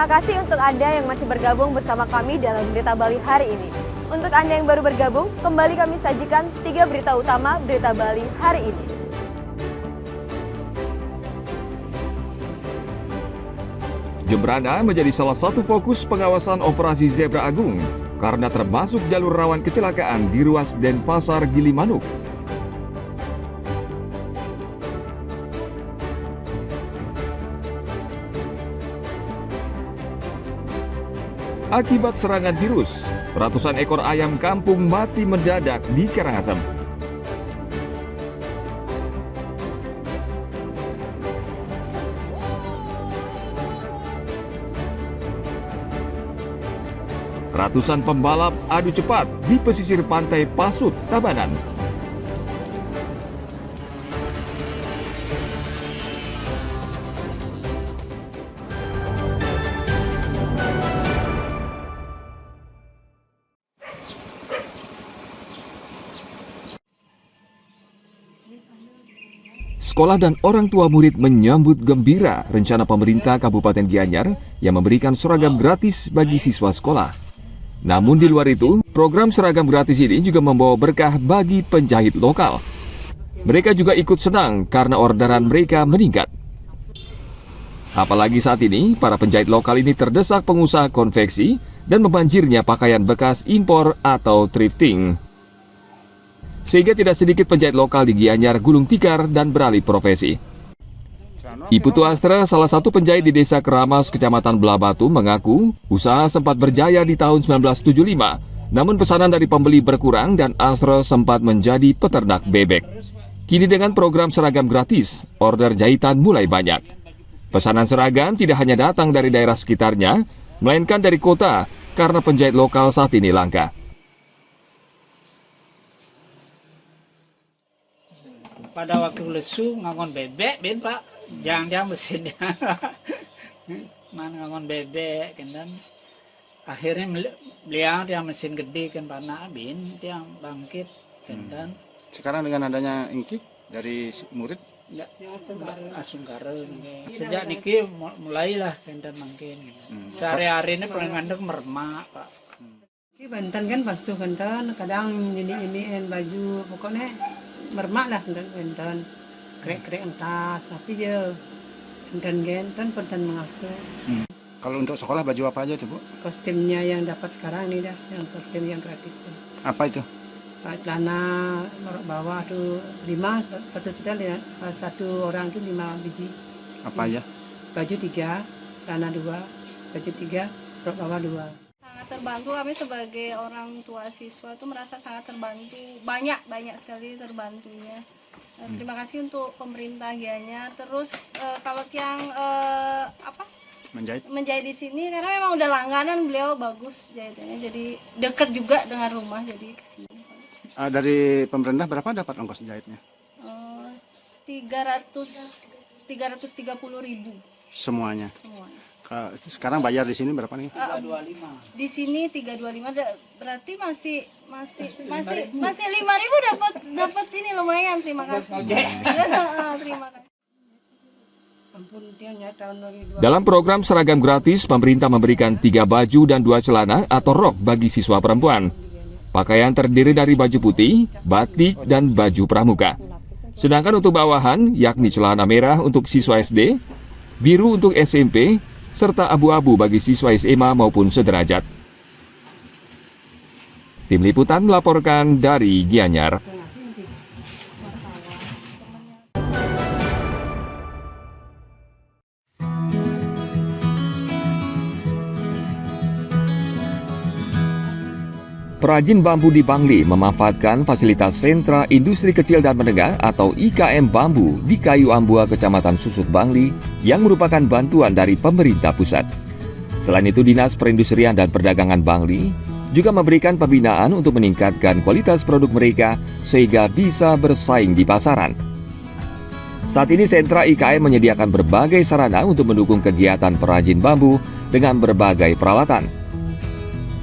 Terima kasih untuk Anda yang masih bergabung bersama kami dalam Berita Bali hari ini. Untuk Anda yang baru bergabung, kembali kami sajikan 3 berita utama Berita Bali hari ini. Jembrana menjadi salah satu fokus pengawasan operasi Zebra Agung karena termasuk jalur rawan kecelakaan di ruas Denpasar Gilimanuk. Akibat serangan virus, ratusan ekor ayam kampung mati mendadak di Karangasem. Ratusan pembalap adu cepat di pesisir pantai Pasut, Tabanan. Sekolah dan orang tua murid menyambut gembira rencana pemerintah Kabupaten Gianyar yang memberikan seragam gratis bagi siswa sekolah. Namun di luar itu, program seragam gratis ini juga membawa berkah bagi penjahit lokal. Mereka juga ikut senang karena orderan mereka meningkat. Apalagi saat ini, para penjahit lokal ini terdesak pengusaha konveksi dan membanjirnya pakaian bekas impor atau thrifting. Sehingga tidak sedikit penjahit lokal di Gianyar gulung tikar dan beralih profesi. Ibu Tuastra, salah satu penjahit di Desa Keramas, Kecamatan Belabatu, mengaku usaha sempat berjaya di tahun 1975. Namun pesanan dari pembeli berkurang dan Astra sempat menjadi peternak bebek. Kini dengan program seragam gratis, order jahitan mulai banyak. Pesanan seragam tidak hanya datang dari daerah sekitarnya, melainkan dari kota karena penjahit lokal saat ini langka. Pada waktu lesu ngangon bebek, ben Pak. Jangan mesinnya, mana ngangon bebek, kan akhirnya beliau dia mesin gede kan panak bin, dia bangkit, kan. Sekarang dengan adanya ingki dari murid, ya asungkara, sejak niki mulailah kan makin. Sehari-hari ini paling ngandung mermak Pak. Banten kan basuh Banten, kadang ini baju, pokoknya mermak lah Banten. Krek-krek entas, tapi dia enten mengasuh. Kalau untuk sekolah baju apa aja tuh Bu? Kostumnya yang dapat sekarang ini dah, yang kostum yang gratis tuh. Apa itu? Celana norok bawah tuh 5, satu sedang ya, satu orang tuh 5 biji. Apa aja? Baju 3, celana 2, baju 3, norok bawah 2. Sangat terbantu, kami sebagai orang tua siswa tuh merasa sangat terbantu, banyak sekali terbantunya. Terima kasih untuk pemerintah Gianyar. Terus kalau yang menjahit di sini karena memang udah langganan, beliau bagus jahitannya, jadi dekat juga dengan rumah, jadi kesini. Dari pemerintah berapa dapat ongkos jahitnya? 330.000 semuanya. Sekarang bayar di sini berapa nih? 325. Di sini 325, berarti masih 5.000 dapat ini lumayan. Terima kasih. Terima kasih. Dalam program seragam gratis, pemerintah memberikan 3 baju dan 2 celana atau rok bagi siswa perempuan. Pakaian terdiri dari baju putih, batik, dan baju pramuka. Sedangkan untuk bawahan, yakni celana merah untuk siswa SD, biru untuk SMP, serta abu-abu bagi siswa SMA maupun sederajat. Tim Liputan melaporkan dari Gianyar. Perajin bambu di Bangli memanfaatkan fasilitas Sentra Industri Kecil dan Menengah atau IKM Bambu di Kayu Ambua, Kecamatan Susut, Bangli, yang merupakan bantuan dari pemerintah pusat. Selain itu, Dinas Perindustrian dan Perdagangan Bangli juga memberikan pembinaan untuk meningkatkan kualitas produk mereka sehingga bisa bersaing di pasaran. Saat ini Sentra IKM menyediakan berbagai sarana untuk mendukung kegiatan perajin bambu dengan berbagai peralatan.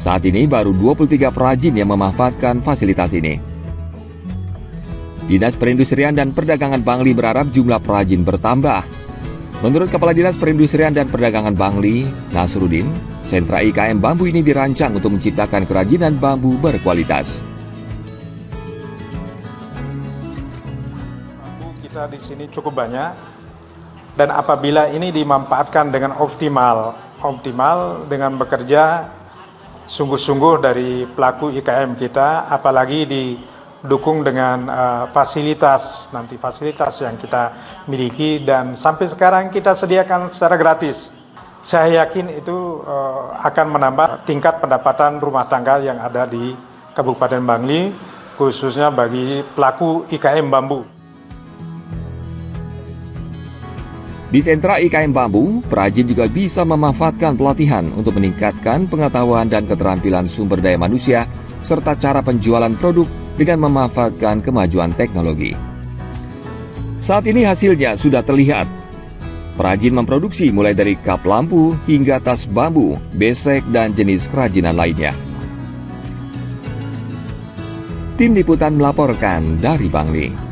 Saat ini baru 23 perajin yang memanfaatkan fasilitas ini. Dinas Perindustrian dan Perdagangan Bangli berharap jumlah perajin bertambah. Menurut Kepala Dinas Perindustrian dan Perdagangan Bangli, Nasruddin, sentra IKM bambu ini dirancang untuk menciptakan kerajinan bambu berkualitas. Bambu kita di sini cukup banyak, dan apabila ini dimanfaatkan dengan optimal dengan bekerja sungguh-sungguh dari pelaku IKM kita, apalagi didukung dengan fasilitas yang kita miliki dan sampai sekarang kita sediakan secara gratis. Saya yakin itu akan menambah tingkat pendapatan rumah tangga yang ada di Kabupaten Bangli, khususnya bagi pelaku IKM bambu. Di sentra IKM bambu, perajin juga bisa memanfaatkan pelatihan untuk meningkatkan pengetahuan dan keterampilan sumber daya manusia, serta cara penjualan produk dengan memanfaatkan kemajuan teknologi. Saat ini hasilnya sudah terlihat. Perajin memproduksi mulai dari kap lampu hingga tas bambu, besek, dan jenis kerajinan lainnya. Tim Liputan melaporkan dari Bangli.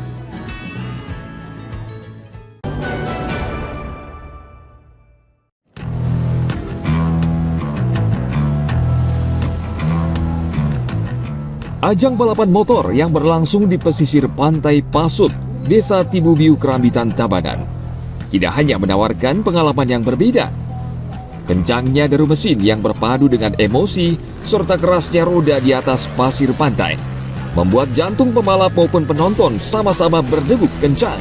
Ajang balapan motor yang berlangsung di pesisir pantai Pasut, Desa Tibubiu, Kerambitan, Tabanan, tidak hanya menawarkan pengalaman yang berbeda. Kencangnya deru mesin yang berpadu dengan emosi serta kerasnya roda di atas pasir pantai membuat jantung pembalap maupun penonton sama-sama berdegup kencang.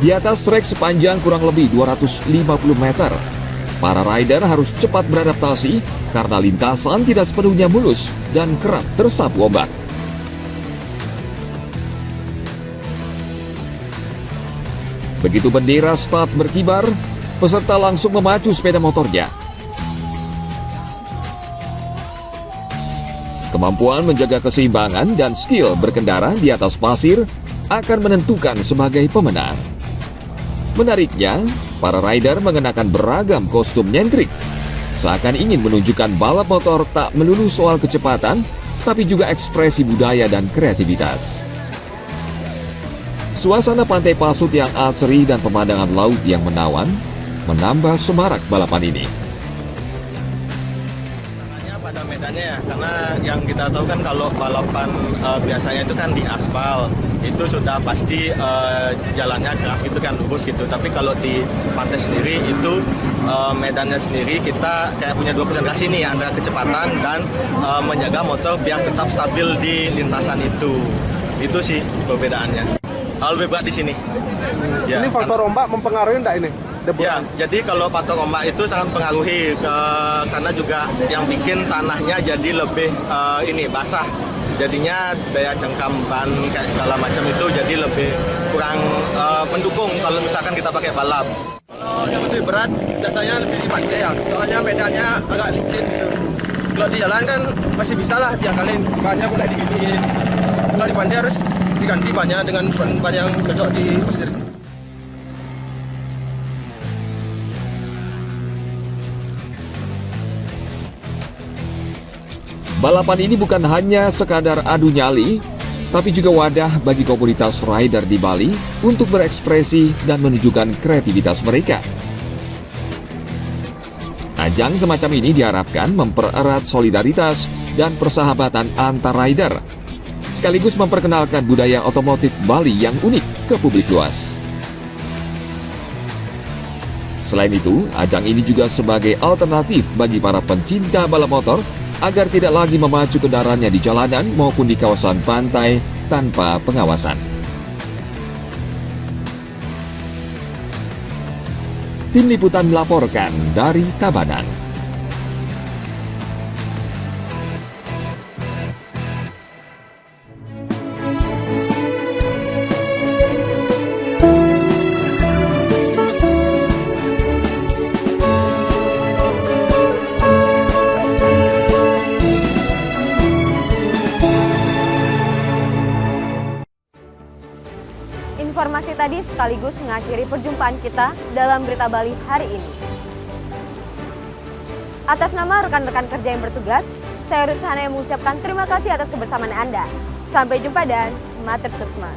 Di atas trek sepanjang kurang lebih 250 meter, para rider harus cepat beradaptasi karena lintasan tidak sepenuhnya mulus dan kerap tersapu ombak. Begitu bendera start berkibar, peserta langsung memacu sepeda motornya. Kemampuan menjaga keseimbangan dan skill berkendara di atas pasir akan menentukan sebagai pemenang. Menariknya, para rider mengenakan beragam kostum nyentrik, seakan ingin menunjukkan balap motor tak melulu soal kecepatan, tapi juga ekspresi budaya dan kreativitas. Suasana pantai Pasut yang asri dan pemandangan laut yang menawan menambah semarak balapan ini. Pada medannya ya, karena yang kita tahu kan kalau balapan biasanya itu kan di aspal, itu sudah pasti jalannya keras gitu kan, lurus gitu. Tapi kalau di pantai sendiri itu medannya sendiri kita kayak punya dua konsentrasi nih, antara kecepatan dan menjaga motor biar tetap stabil di lintasan itu. Itu sih perbedaannya. Lebih berat di sini. Ya, ini faktor ombak mempengaruhi enggak ini? Ya, jadi kalau faktor ombak itu sangat mempengaruhi karena juga yang bikin tanahnya jadi lebih basah. Jadinya daya cengkam ban kayak segala macam itu jadi lebih kurang mendukung kalau misalkan kita pakai balap. Kalau yang lebih berat biasanya lebih di pantai ya, soalnya medannya agak licin gitu. Kalau di jalan kan masih bisa lah diakalin, bannya boleh diginiin. Kalau di pantai harus diganti bannya dengan ban yang cocok di pasir. Balapan ini bukan hanya sekadar adu nyali, tapi juga wadah bagi komunitas rider di Bali untuk berekspresi dan menunjukkan kreativitas mereka. Ajang semacam ini diharapkan mempererat solidaritas dan persahabatan antar rider, sekaligus memperkenalkan budaya otomotif Bali yang unik ke publik luas. Selain itu, ajang ini juga sebagai alternatif bagi para pencinta balap motor agar tidak lagi memacu kendaraannya di jalanan maupun di kawasan pantai tanpa pengawasan. Tim Liputan melaporkan dari Tabanan. Informasi tadi sekaligus mengakhiri perjumpaan kita dalam Berita Bali hari ini. Atas nama rekan-rekan kerja yang bertugas, saya Ruth Sahana yang mengucapkan terima kasih atas kebersamaan Anda. Sampai jumpa dan matur suksma.